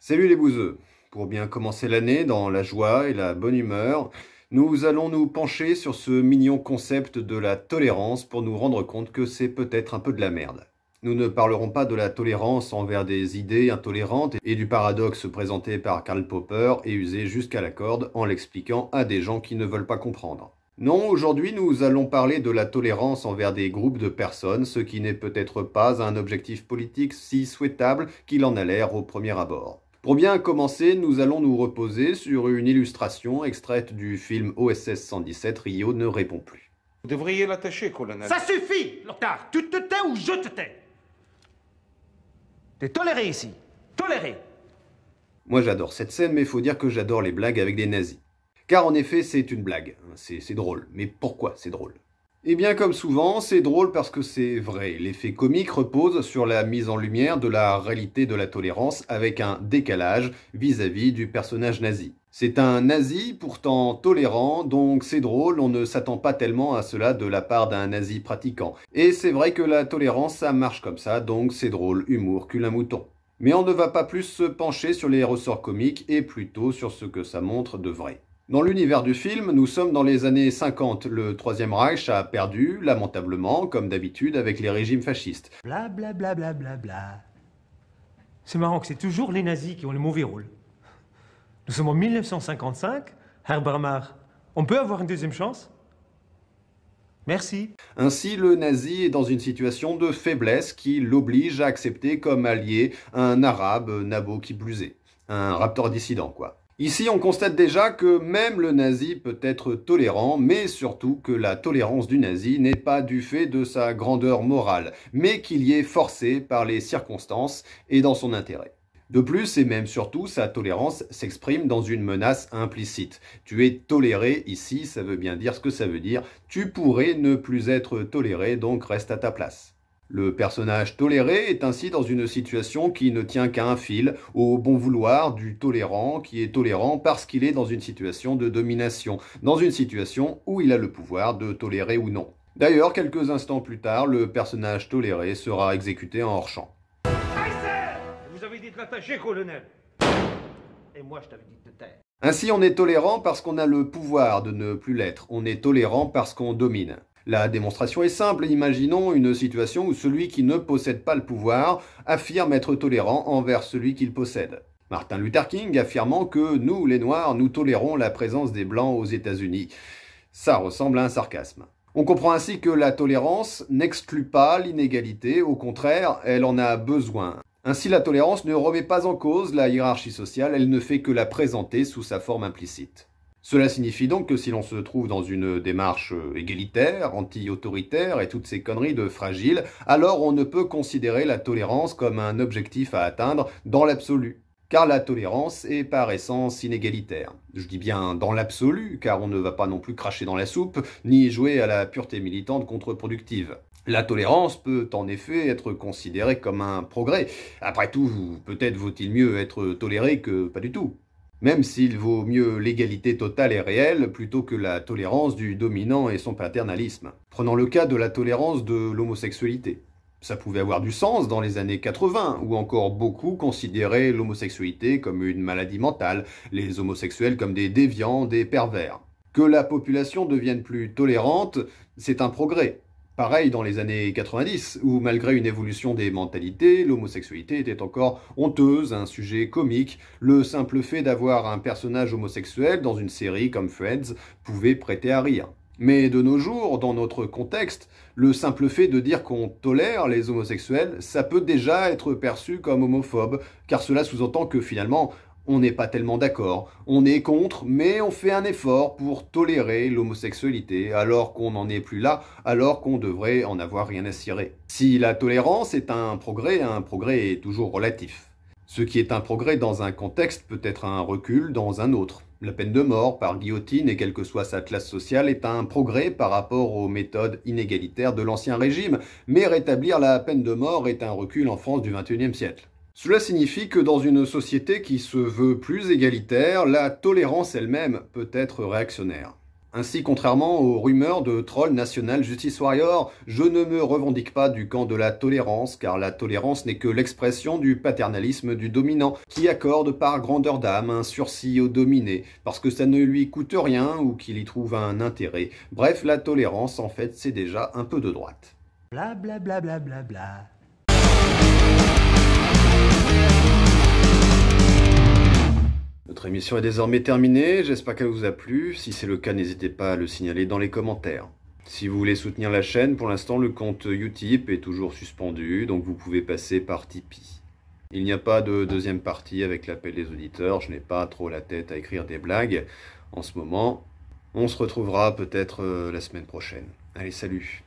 Salut les bouseux! Pour bien commencer l'année dans la joie et la bonne humeur, nous allons nous pencher sur ce mignon concept de la tolérance pour nous rendre compte que c'est peut-être un peu de la merde. Nous ne parlerons pas de la tolérance envers des idées intolérantes et du paradoxe présenté par Karl Popper et usé jusqu'à la corde en l'expliquant à des gens qui ne veulent pas comprendre. Non, aujourd'hui nous allons parler de la tolérance envers des groupes de personnes, ce qui n'est peut-être pas un objectif politique si souhaitable qu'il en a l'air au premier abord. Pour bien commencer, nous allons nous reposer sur une illustration extraite du film OSS 117 Rio ne répond plus. Vous devriez l'attacher, colonel. Ça suffit, Lothar. Tu te tais ou je te tais. T'es toléré ici. Toléré. Moi j'adore cette scène, mais il faut dire que j'adore les blagues avec des nazis. Car en effet, c'est une blague. C'est drôle. Mais pourquoi c'est drôle? Eh bien, comme souvent, c'est drôle parce que c'est vrai. L'effet comique repose sur la mise en lumière de la réalité de la tolérance avec un décalage vis-à-vis du personnage nazi. C'est un nazi pourtant tolérant, donc c'est drôle, on ne s'attend pas tellement à cela de la part d'un nazi pratiquant. Et c'est vrai que la tolérance, ça marche comme ça, donc c'est drôle, humour, cul un mouton. Mais on ne va pas plus se pencher sur les ressorts comiques et plutôt sur ce que ça montre de vrai. Dans l'univers du film, nous sommes dans les années 50. Le Troisième Reich a perdu, lamentablement, comme d'habitude, avec les régimes fascistes. Bla bla bla bla bla bla. C'est marrant que c'est toujours les nazis qui ont le mauvais rôle. Nous sommes en 1955. Herr Bramar, on peut avoir une deuxième chance? Merci. Ainsi, le nazi est dans une situation de faiblesse qui l'oblige à accepter comme allié un arabe, nabo qui plus est. Un raptor dissident, quoi. Ici, on constate déjà que même le nazi peut être tolérant, mais surtout que la tolérance du nazi n'est pas du fait de sa grandeur morale, mais qu'il y est forcé par les circonstances et dans son intérêt. De plus, et même surtout, sa tolérance s'exprime dans une menace implicite. Tu es toléré ici, ça veut bien dire ce que ça veut dire. Tu pourrais ne plus être toléré, donc reste à ta place. Le personnage toléré est ainsi dans une situation qui ne tient qu'à un fil, au bon vouloir du tolérant qui est tolérant parce qu'il est dans une situation de domination, dans une situation où il a le pouvoir de tolérer ou non. D'ailleurs, quelques instants plus tard, le personnage toléré sera exécuté en hors-champ. Vous avez dit de l'attacher, colonel. Et moi, je t'avais dit de te taire. Ainsi, on est tolérant parce qu'on a le pouvoir de ne plus l'être. On est tolérant parce qu'on domine. La démonstration est simple, imaginons une situation où celui qui ne possède pas le pouvoir affirme être tolérant envers celui qui le possède. Martin Luther King affirmant que nous, les Noirs, nous tolérons la présence des Blancs aux États-Unis. Ça ressemble à un sarcasme. On comprend ainsi que la tolérance n'exclut pas l'inégalité, au contraire, elle en a besoin. Ainsi, la tolérance ne remet pas en cause la hiérarchie sociale, elle ne fait que la présenter sous sa forme implicite. Cela signifie donc que si l'on se trouve dans une démarche égalitaire, anti-autoritaire et toutes ces conneries de fragile, alors on ne peut considérer la tolérance comme un objectif à atteindre dans l'absolu. Car la tolérance est par essence inégalitaire. Je dis bien dans l'absolu, car on ne va pas non plus cracher dans la soupe, ni jouer à la pureté militante contre-productive. La tolérance peut en effet être considérée comme un progrès. Après tout, peut-être vaut-il mieux être toléré que pas du tout. Même s'il vaut mieux l'égalité totale et réelle plutôt que la tolérance du dominant et son paternalisme. Prenons le cas de la tolérance de l'homosexualité. Ça pouvait avoir du sens dans les années 80, où encore beaucoup considéraient l'homosexualité comme une maladie mentale, les homosexuels comme des déviants, des pervers. Que la population devienne plus tolérante, c'est un progrès. Pareil dans les années 90, où malgré une évolution des mentalités, l'homosexualité était encore honteuse, un sujet comique. Le simple fait d'avoir un personnage homosexuel dans une série comme Friends pouvait prêter à rire. Mais de nos jours, dans notre contexte, le simple fait de dire qu'on tolère les homosexuels, ça peut déjà être perçu comme homophobe, car cela sous-entend que finalement, on n'est pas tellement d'accord, on est contre, mais on fait un effort pour tolérer l'homosexualité, alors qu'on n'en est plus là, alors qu'on devrait en avoir rien à cirer. Si la tolérance est un progrès est toujours relatif. Ce qui est un progrès dans un contexte peut être un recul dans un autre. La peine de mort par guillotine, et quelle que soit sa classe sociale, est un progrès par rapport aux méthodes inégalitaires de l'ancien régime, mais rétablir la peine de mort est un recul en France du XXIe siècle. Cela signifie que dans une société qui se veut plus égalitaire, la tolérance elle-même peut être réactionnaire. Ainsi, contrairement aux rumeurs de Troll National Justice Warrior, je ne me revendique pas du camp de la tolérance, car la tolérance n'est que l'expression du paternalisme du dominant, qui accorde par grandeur d'âme un sursis au dominé, parce que ça ne lui coûte rien ou qu'il y trouve un intérêt. Bref, la tolérance, en fait, c'est déjà un peu de droite. Bla bla bla bla bla bla. Notre émission est désormais terminée, j'espère qu'elle vous a plu. Si c'est le cas, n'hésitez pas à le signaler dans les commentaires. Si vous voulez soutenir la chaîne, pour l'instant le compte Utip est toujours suspendu, donc vous pouvez passer par Tipeee. Il n'y a pas de deuxième partie avec l'appel des auditeurs, je n'ai pas trop la tête à écrire des blagues en ce moment. On se retrouvera peut-être la semaine prochaine. Allez, salut!